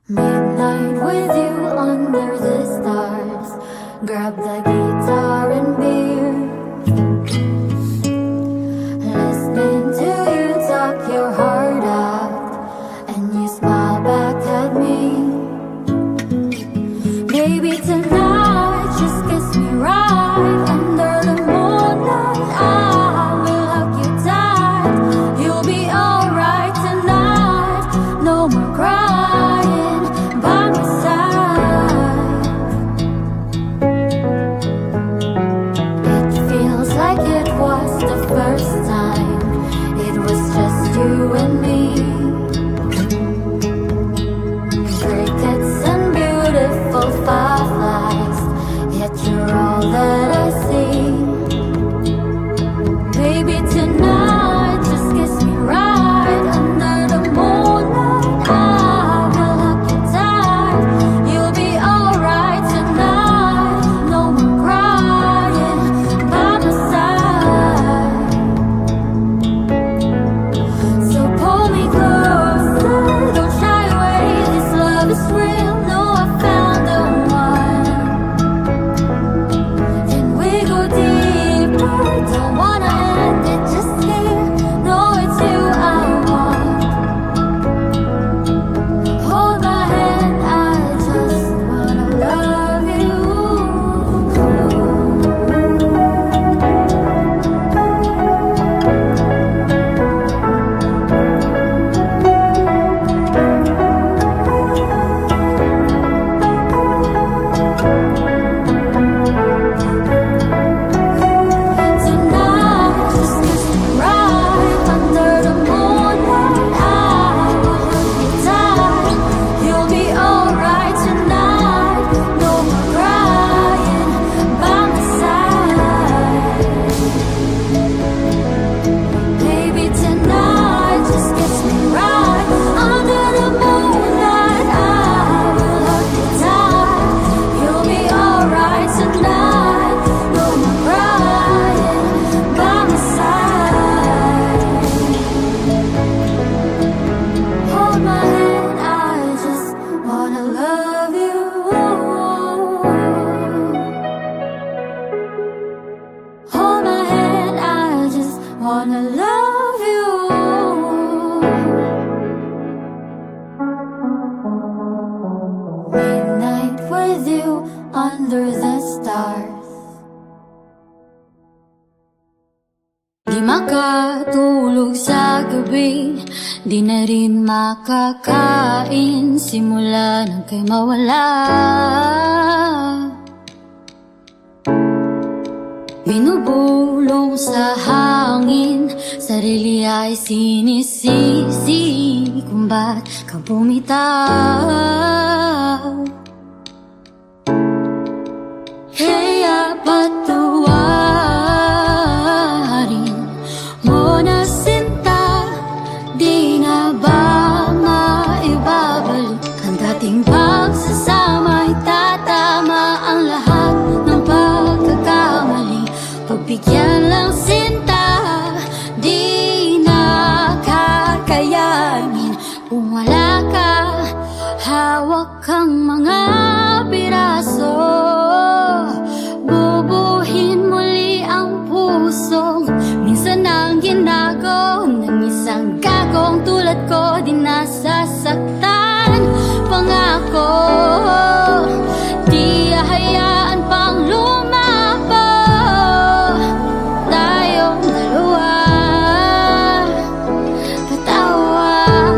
Midnight with you under the stars. Grab the guitar and beer. Listening to you talk your heart out, and you smile back at me. Baby, tonight just kiss me right under the moonlight. I will hug you tight. You'll be alright tonight. No more crying by my side. It feels like it was the first time. It was just you and me. Crickets and beautiful fireflies, yet you're all that I see. Baby, tonight just kiss me right under the moonlight. I will hug you tight. You'll be alright tonight. No more crying by my side. So pull me closer, don't shy away. This love is real. No, I found the one. Can we go deeper? Don't wanna end it just here. No, it's you I want. Hold my hand, I just wanna love you. Tonight, just kiss me right under the moonlight. I will hug you tight. You'll be alright tonight. No more crying by my side. Baby, tonight, just kiss me right under the moonlight. I will hug you tight. You'll be alright tonight. No more crying by my side. Hold my hand, I just wanna love you. Hold my hand, I just wanna love you. Midnight with you under the stars. Di makatulog sa gabi, di na rin makakain, simula nang kay mawala. Binubulong sa hangin, sarili ay sinisisi kung ba't ka bumitaw. Kaya patawarin mo na sinta, di na ba maibabalik ang dating pagsasama? Itatama ang lahat ng pagkakamali. Pagbigyan lang sinta, di na kakayanin kung wala ka. Hawak kang mga piraso, bubuhin muli ang pusong minsan ang ginago ng isang gagong tulad ko. Di nasasaktan, pangako, di hahayaan pang lumapo tayong dalawa. Patawan,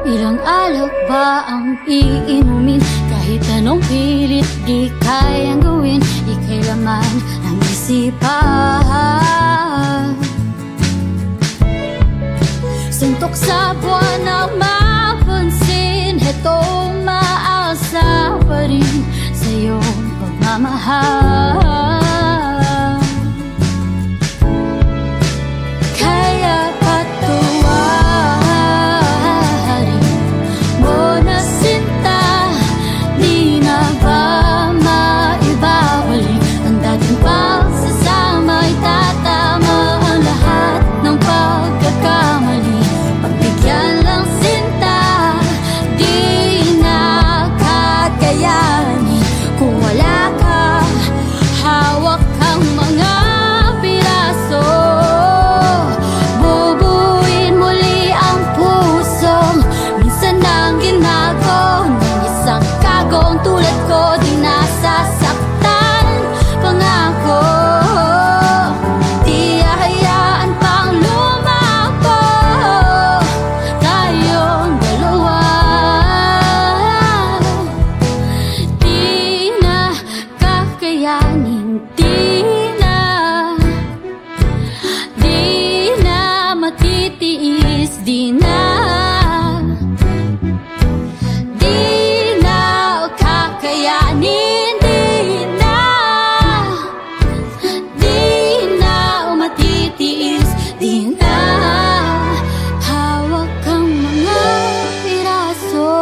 ilang alak ba ang iinumin? Kahit anong pilit di kayang gawin, ika'y laman ang isipan. Suntok sa buwan ang mapansin, heto umaasa pa rin sa iyong pagmamahal. Kaya patawarin mo na sinta, di na ba maibabalik ang dating Di na, di na kakayanin. Di na matitiis. Di na, hawak kang mga piraso.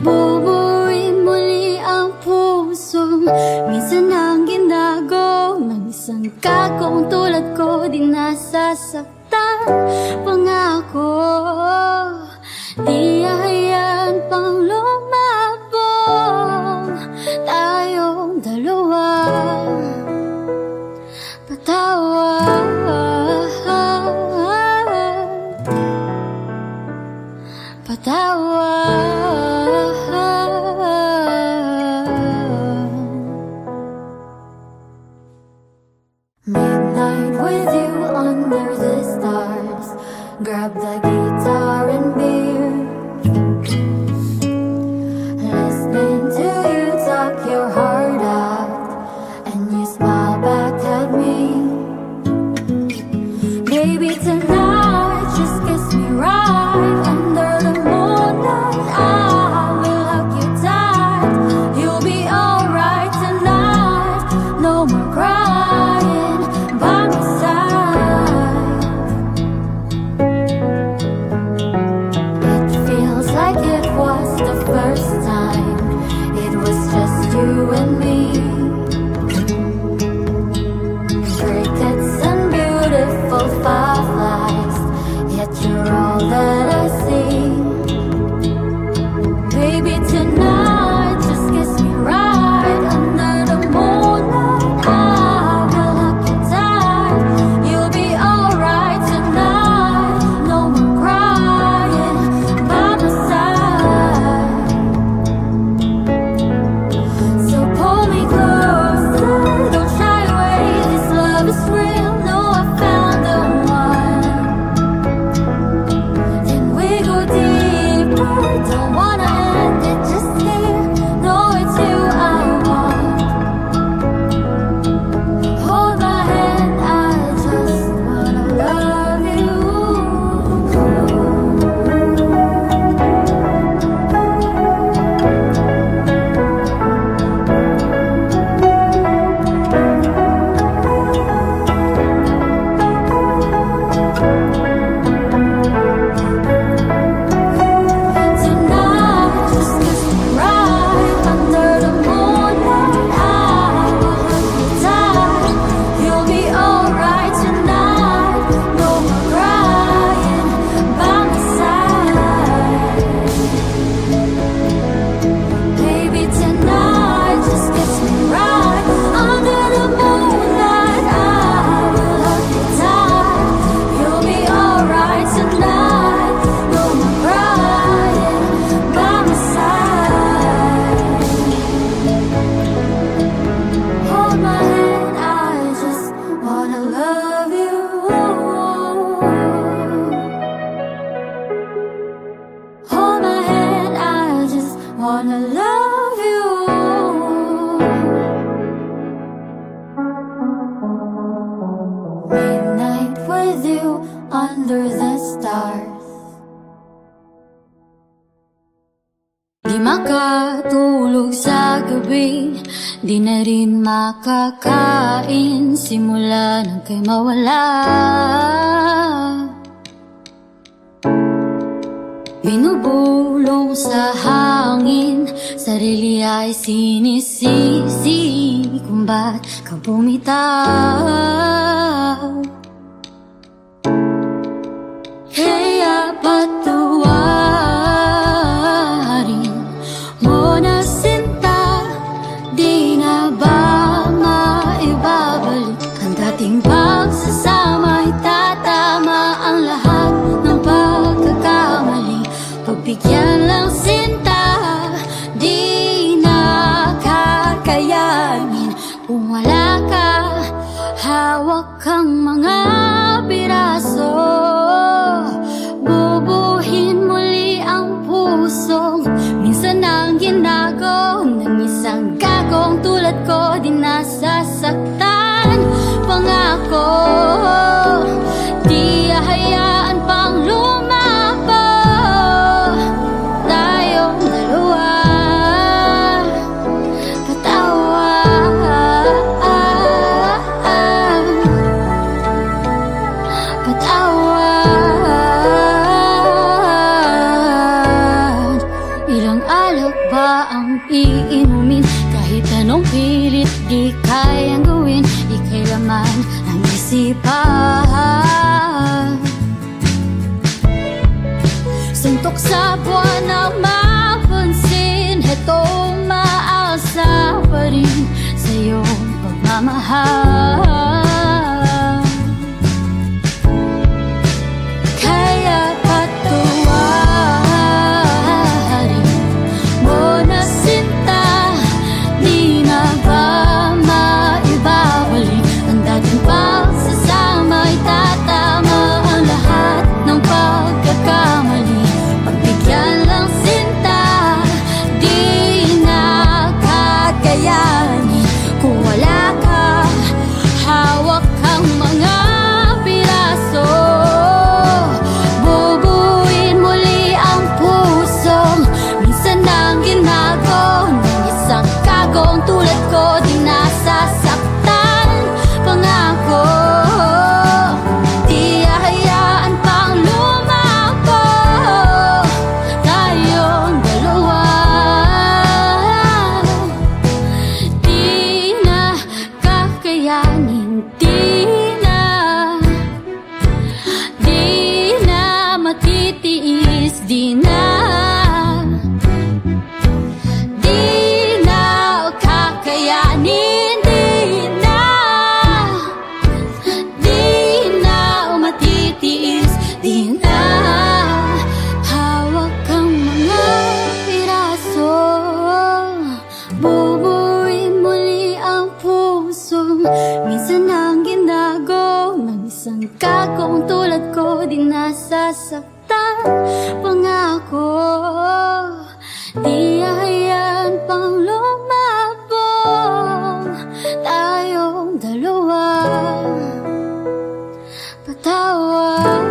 Bubuin muli ang puso. Minsan ang ginago ng isang kakong tulad ko, di nasasaktan. Pangako, di hayaan pang lumabong tayong dalawa. Midnight with you under the stars. Grab the guitar and beer. Listening to you talk your heart out, and you smile back at me. Baby, tonight just kiss me right under the moonlight. I will hug you tight. You'll be alright tonight. No more crying by my side. It feels like it was the first time. It was just you and me. Crickets and beautiful fireflies, yet you're all that I see. Baby, tonight just kiss me right under the moonlight. I will hug you tight. You'll be alright tonight. No more crying by my side. So pull me closer, don't shy away. This love is real. No, I found the one. Then we go deeper. Don't wanna end it just here. No, it's you I want. Hold my hand, I just wanna love you. Tonight, just kiss me right under the moonlight. I will hug you tight. You'll be alright tonight. No more crying by my side. Baby, tonight, just kiss me right under the moonlight. I will hug you tight. You'll be alright tonight. No more crying by my side. Hold my hand, I just wanna love you. Hold my hand, I just wanna love you. Midnight with you under the stars. Di makatulog sa gabi, di na rin makakain simula nang kay mawala. Binubulong sa hangin, sarili ay sinisisi kung ba't ka bumitaw. Kaya patawarin mo na sinta, di na ba maibabalik ang dating pagsasama? Itatama ang lahat ng pagkakamali. Pagbigyan lang sinta, di na kakayanin kung wala ka. Hawak kang mga piraso, bubuhin muli ang pusong minsan ang ginago ng isang gagong tulad ko, di nasasaktan. Pangako, di hayaan pang minamahal. Kaya patuwarin mo na sinta, di na ba maibabalik ang dating pagsasama? Itatama ang lahat ng pagkakamali. Pagbigyan lang sinta, di na kakayanin kung wala ka. Hawak kang mga piraso, bubuin muli ang pusong minsan nang ginago ng isang kagong tulad ko. Di nasasaktan, pangako, di hahayaan pang lumako tayong dalawa. Di na kakayanin, di na matitiis, di na kakayanin, di na matitiis, di na. Hawak kang mga piraso, bubuin muli ang pusong minsan ang ginago ng isang kagong tulad ko. Di nasasaktan, pangako, di hahayaan pang lumabong tayong dalawa. Patawad,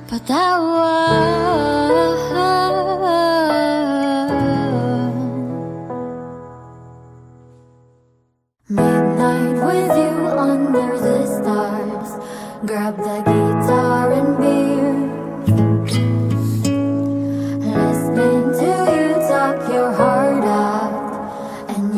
patawad. Midnight with you under the stars, grab the guitar and beer, listening to you talk your heart out, and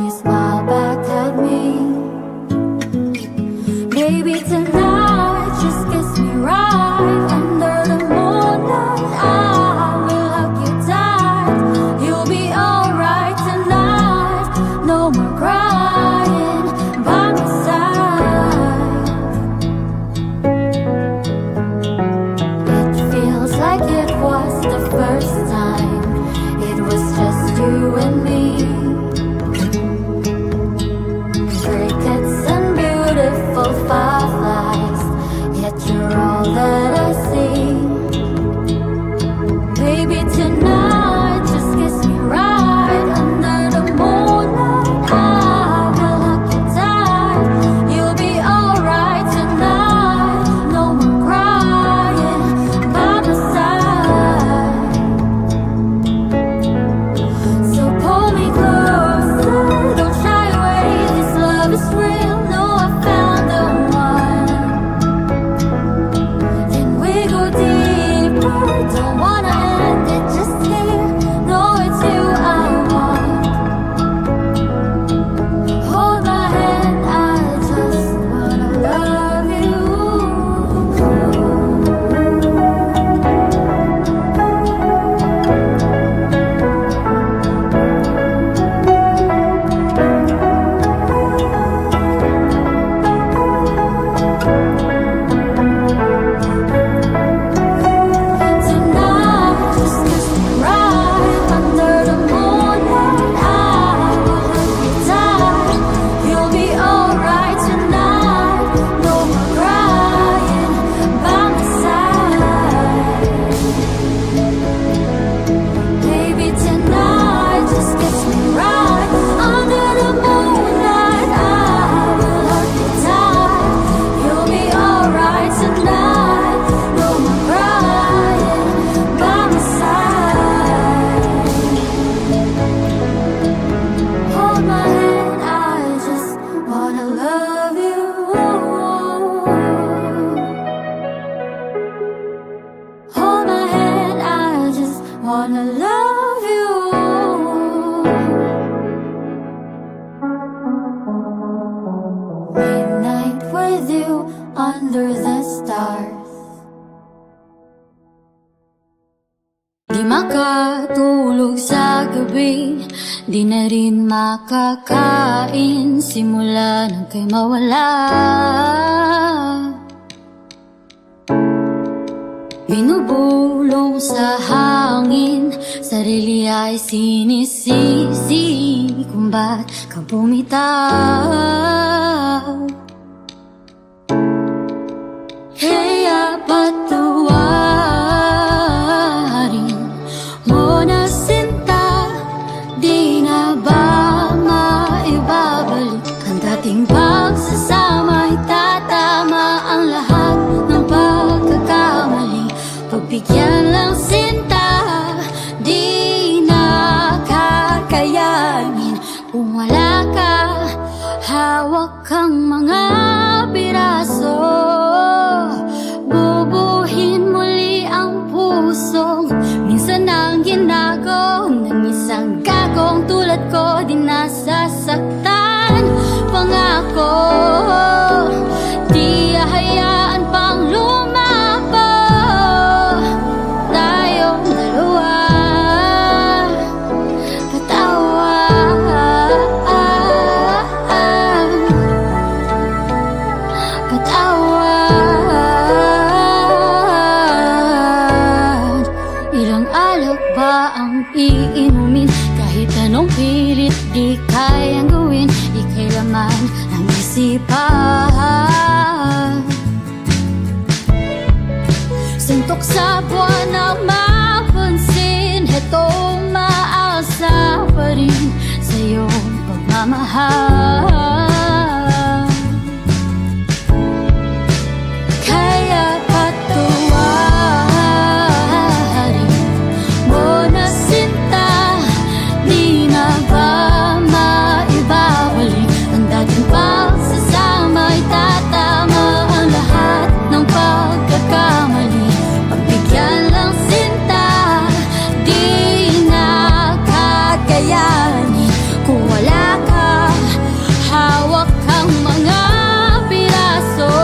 Di na rin makakain simula nang kay mawala. Binubulong sa hangin, sarili ay sinisisi kung ba't ka bumitaw. Kaya patawarin mo na sinta, di na ba maibabalik ang dating pagsasama? Itatama ang lahat ng pagkakamali. Pagbigyan lang sinta, di na kakayanin kung wala ka. Hawak kang mga piraso, bubuhin muli ang pusong minsan ang ginago ng isang gagong tulad ko. Di nasasaktan, pangako, di hahayaan pang lumapo. Tayong dalawa, patawad, patawad. Ilang alak ba ang iinumin? Kahit anong pilit di kayang gawin, ika'y laman ng isipan. Suntok sa buwan na mapansin, heto maasa pa rin sa iyong pagmamahal. Kaya patawarin mo na sinta, di na ba maibabalik ang dating pagsasama? Itatama ang lahat ng pagkakamali. Pagbigyan lang sinta, di na kakayanin kung wala ka. Hawak kang mga piraso,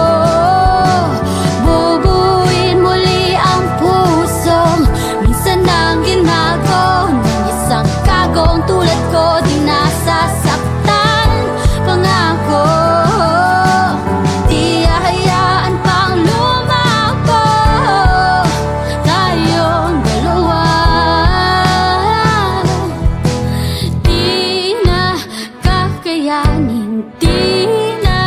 bubuin muli ang pusong minsan ang ginago ng isang kagong tulad ko. Di nasasaktan, pangako, di hahayaan pang lumapo. Tayong dalawa, di na kakayanin, di na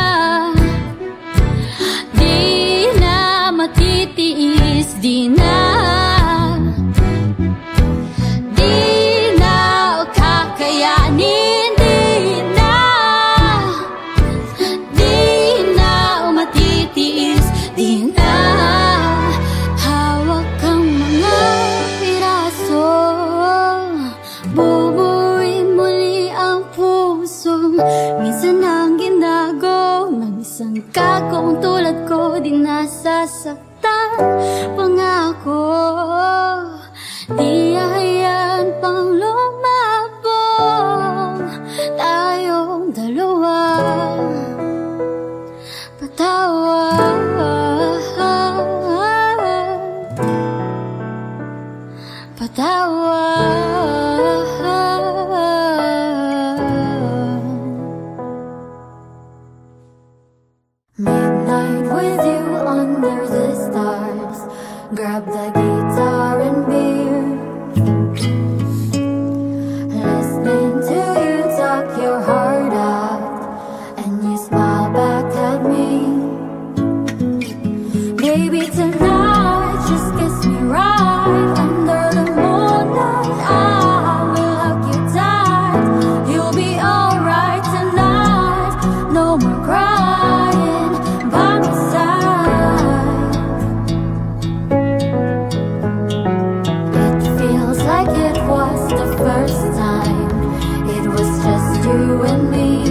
matitiis, di na kakayanin, di na matitiis, di na. Hawak kang mga piraso, bubuin muli ang pusong minsan ang ginago ng isang kagong tulad ko. Di nasasaktan, pangako, di hahayaan pang lumabong. Tayong dalawa, patawad, patawad. Midnight with you under the stars, grab the guitar and beer, listening to you talk your heart out, and you smile back at me. Baby, tonight just kiss me right under the moonlight. I will hug you tight, you'll be alright tonight. No more crying by my side. It feels like it was the first time. It was just you and me.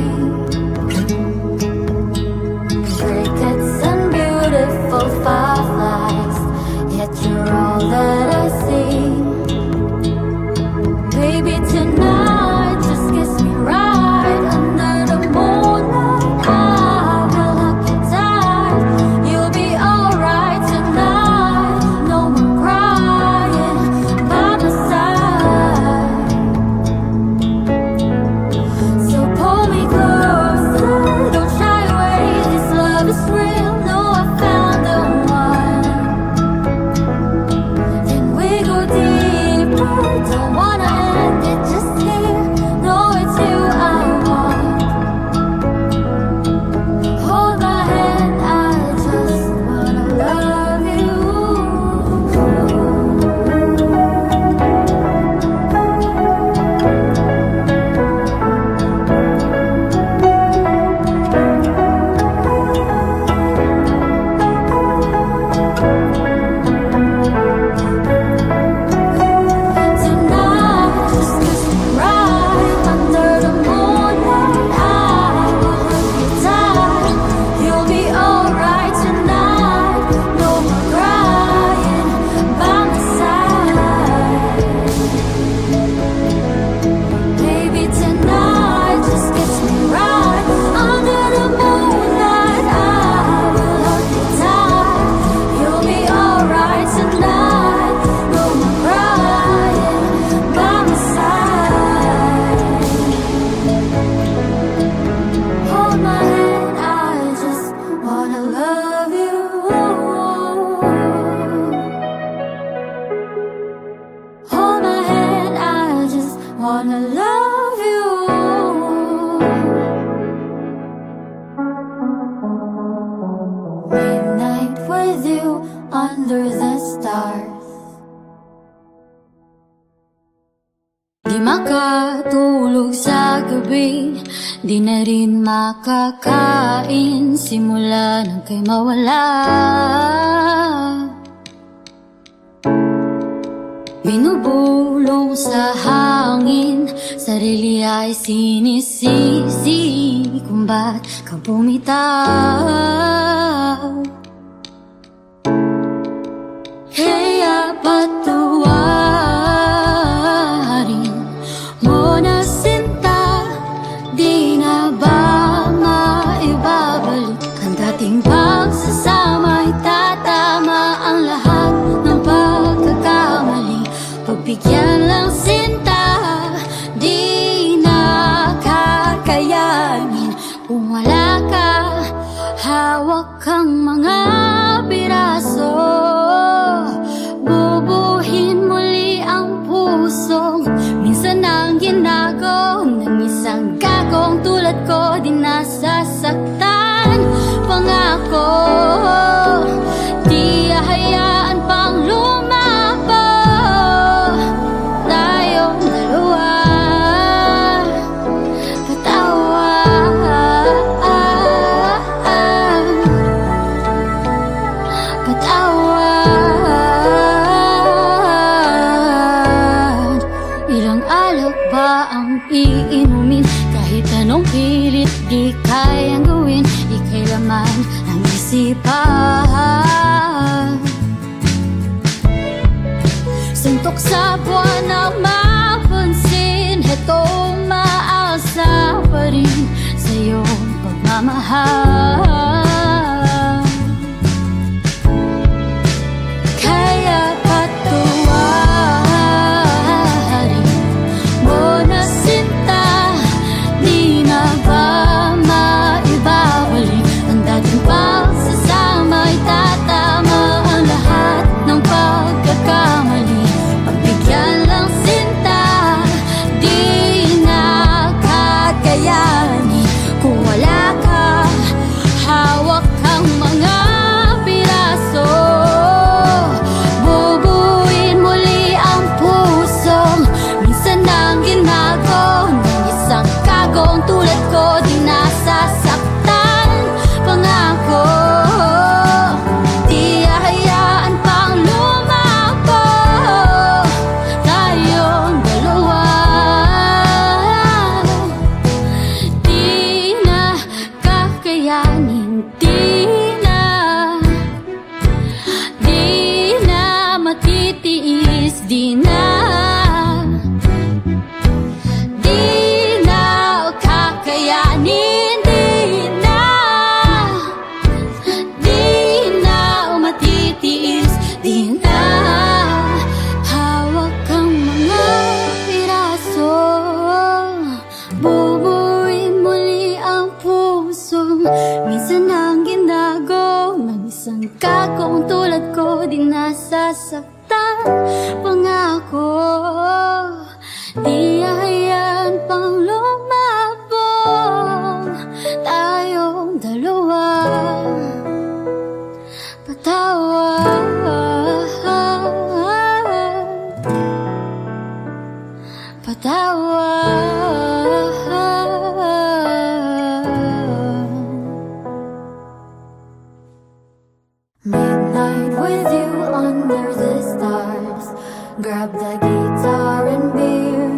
Crickets and beautiful fireflies, yet you're all that I see. Baby, tonight just kiss me right under the moonlight. I will hug you tight, you'll be alright tonight. No more crying by my side. gabi, di na rin makakain simula nang kay mawala. Binubulong sa hangin, sarili ay sinisisi kung ba't ka bumitaw. Kaya patawarin mo na sinta, di na ba maibabalik ang dating pagsasama? Itatama ang lahat ng pagkakamali, pagbigyan lang sinta, di na kakayanin kung wala ka. Hawak kang mga piraso, bubuhin muli ang puso. Minsan ang ginago ng isang gagong tulad ko, di nasasaktan. Pangako, di hahayaan pang lumapo tayong dalawa. Patawad. Ilang alak ba ang iinumin? Kahit anong pilit di kayang gawin, ika'y laman ng isipan. Suntok sa buwan na mapansin, hetong maasa pa rin sa iyong pagmamahal. Kaya patawarin mo na sinta, di na ba maibabalik ang dating pagsasama? Itatama ang lahat ng pagkakamali, pagbigyan lang sinta, di na kakayanin kung wala ka. Hawak kang mga piraso, bubuin muli ang puso. Minsan ang ginago ng isang kagong tulad ko, di nasasaktan. Pangako, di hahayaan pang lumapo tayong dalawa. Di na kakayanin, di na matitiis, di na kakayanin, di na matitiis, di na. Hawak kang mga piraso, bubuin muli ang puso. Minsan ang ginago ng isang kagong tulad ko, di nasasaktan. Pangako, di hahayaan pang lumabong tayong dalawa. Midnight with you under the stars, grab the guitar and beer,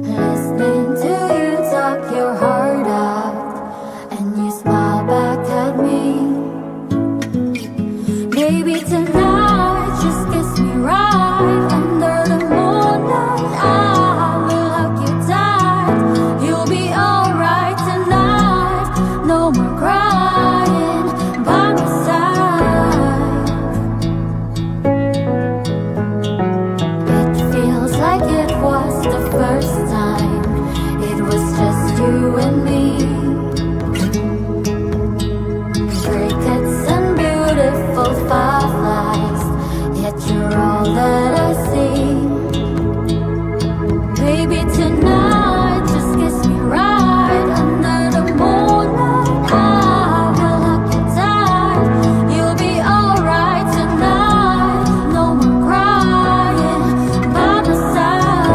listening to you talk your heart out, and you smile back at me. Baby, tonight just kiss me right under the moonlight. I will hug you tight. You'll be alright tonight. No more crying by my side. It feels like it was the first time. It was just you and me. Crickets and beautiful fireflies, yet you're all that I see. Baby, tonight just kiss me right under the moonlight. I will hug you tight. You'll be alright tonight. No more crying by my side.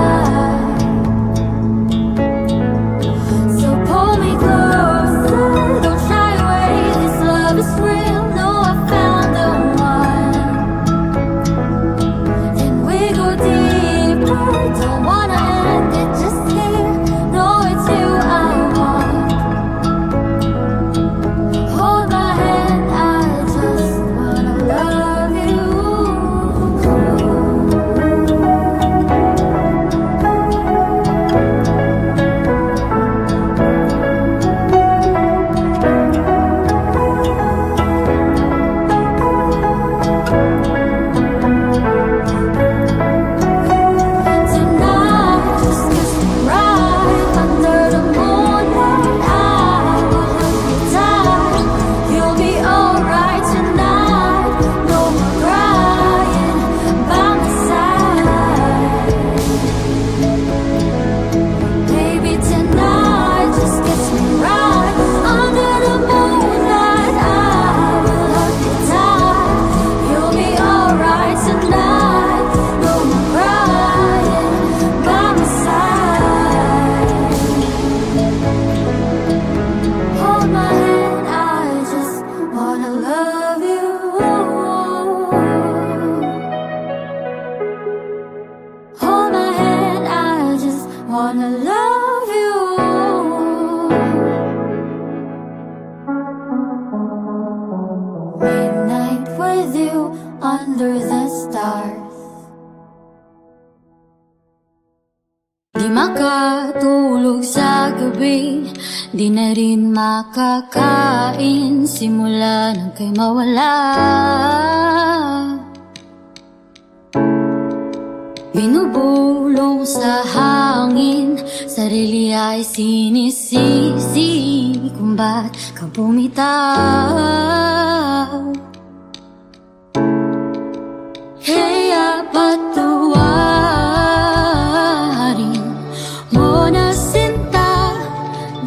wanna love you. Midnight with you under the stars. Di makatulog sa gabi, di na rin makakain simula nang kay mawala. Binubulong sa hangin, sarili ay sinisisi kung ba't ka bumitaw. Kaya patawarin mo na sinta,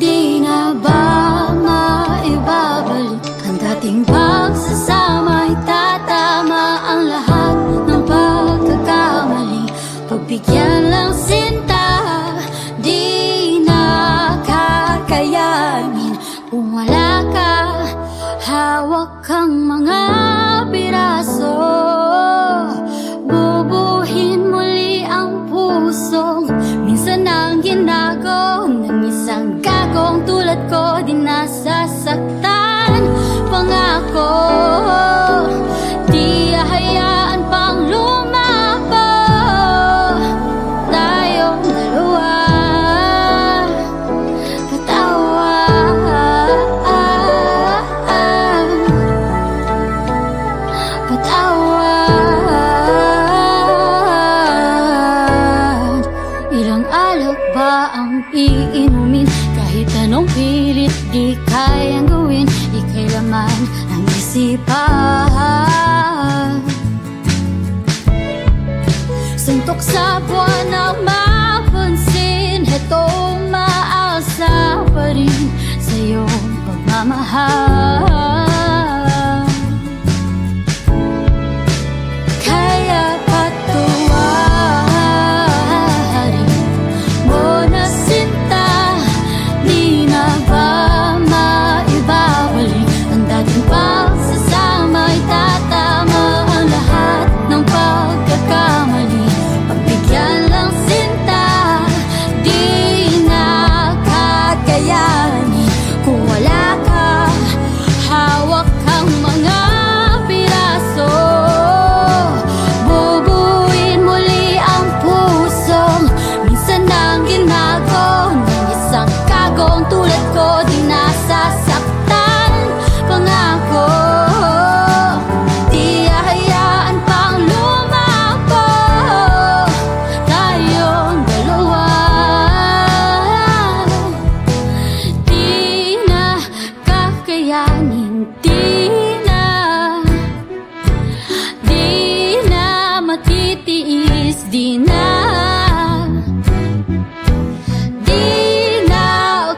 di na ba maibabalik ang dating pagsasama? Itatama ang lahat ng pagkakamali. Pagbigyan lang sinta, di na kakayanin kung wala ka. Hawak kang mga piraso, bubuhin muli ang puso. Minsan ang ginago ng isang gagong tulad ko, di nasasaktan. Pangako, di hahayaan pang lumapo tayong dalawa. Patawad. Ilang alak ba ang iinumin? Kahit anong pilit di kayang gawin, ika'y laman ang isipan. Suntok sa buwan ang mapansin, hetong maasa pa rin sa iyong pagmamahal. Kaya patawarin mo na sinta, di na ba maibabalik ang dating pagsasama? Itatama ang lahat ng pagkakamali. Pagbigyan lang sinta, di na kakayanin kung wala ka. Hawak kang mga piraso, bubuin muli ang puso. Minsan ang ginago ng isang kagong tulad ko, di nasasaktan. Pangako, di hahayaan pang lumapo tayong dalawa. Di na kakayanin, di na matitiis, di na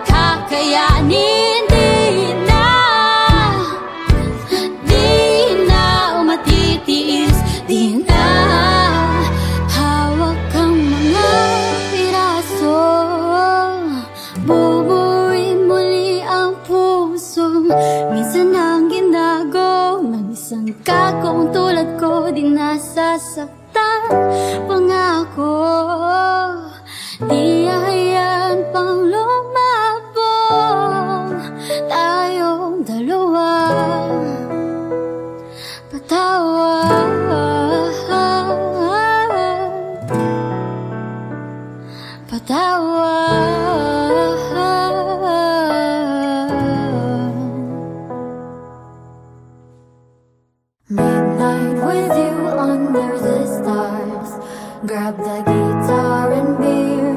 kakayanin, di na matitiis, di na. Hawak kang mga piraso, bubuin muli ang puso. Minsan ang ginago ng isang kakong tulad ko, di nasasaktan. Pangako, di hahayaan pang lumabo tayong dalawa. Midnight with you under the stars. Grab the guitar and beer.